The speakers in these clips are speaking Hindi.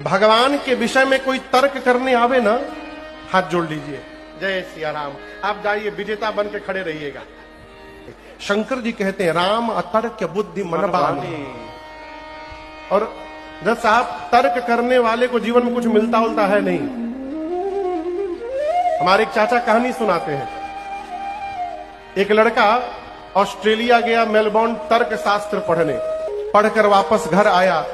भगवान के विषय में कोई तर्क करने आवे ना, हाथ जोड़ लीजिए, जय सिया राम। आप जाइए विजेता बन के खड़े रहिएगा। शंकर जी कहते हैं राम अतर्क बुद्धि मन बानी। और जब साहब तर्क करने वाले को जीवन में कुछ मिलता उलता है नहीं। हमारे एक चाचा कहानी सुनाते हैं। एक लड़का ऑस्ट्रेलिया गया, मेलबोर्न, तर्क शास्त्र पढ़ने, पढ़कर वापस घर आया।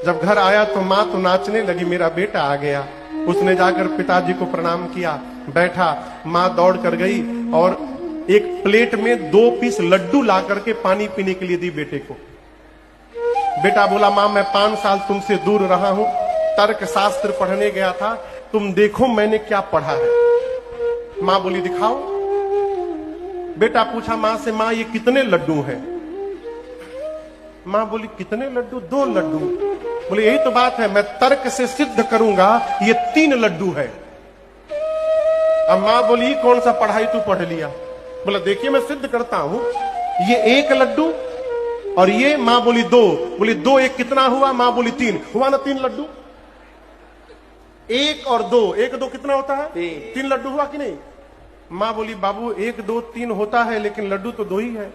जब घर आया तो माँ तो नाचने लगी, मेरा बेटा आ गया। उसने जाकर पिताजी को प्रणाम किया, बैठा। माँ दौड़ कर गई और एक प्लेट में 2 पीस लड्डू ला करके पानी पीने के लिए दी बेटे को। बेटा बोला, माँ मैं 5 साल तुमसे दूर रहा हूं, तर्क शास्त्र पढ़ने गया था, तुम देखो मैंने क्या पढ़ा है। माँ बोली दिखाओ। बेटा पूछा माँ से, माँ ये कितने लड्डू हैं? माँ बोली कितने लड्डू? 2 लड्डू। बोले यही तो बात है, मैं तर्क से सिद्ध करूंगा ये 3 लड्डू है। अब माँ बोली कौन सा पढ़ाई तू पढ़ लिया? बोला देखिए मैं सिद्ध करता हूं, ये 1 लड्डू और ये। माँ बोली 2। बोली 2 1 कितना हुआ? माँ बोली 3 हुआ ना, 3 लड्डू। 1 और 2, 1 2 कितना होता है? 3 लड्डू हुआ कि नहीं? माँ बोली बाबू 1 2 3 होता है, लेकिन लड्डू तो 2 ही है।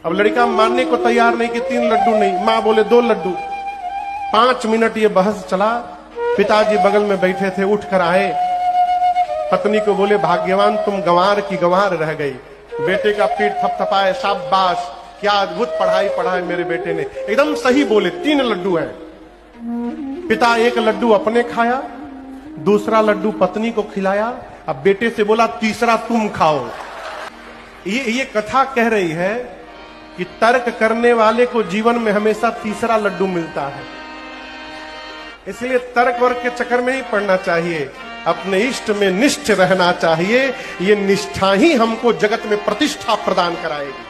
अब लड़का मानने को तैयार नहीं कि 3 लड्डू नहीं। माँ बोले 2 लड्डू। 5 मिनट ये बहस चला। पिताजी बगल में बैठे थे, उठ कर आए, पत्नी को बोले भाग्यवान तुम गंवार की गंवार रह गई। बेटे का पीठ थपथपाए, शाबाश क्या अद्भुत पढ़ाई पढ़ाई मेरे बेटे ने, एकदम सही बोले। 3 लड्डू है। पिता 1 लड्डू अपने खाया, दूसरा लड्डू पत्नी को खिलाया। अब बेटे से बोला तीसरा तुम खाओ। ये कथा कह रही है कि तर्क करने वाले को जीवन में हमेशा तीसरा लड्डू मिलता है। इसलिए तर्क वर्क के चक्कर में नहीं पड़ना चाहिए, अपने इष्ट में निष्ठ रहना चाहिए। ये निष्ठा ही हमको जगत में प्रतिष्ठा प्रदान कराएगी।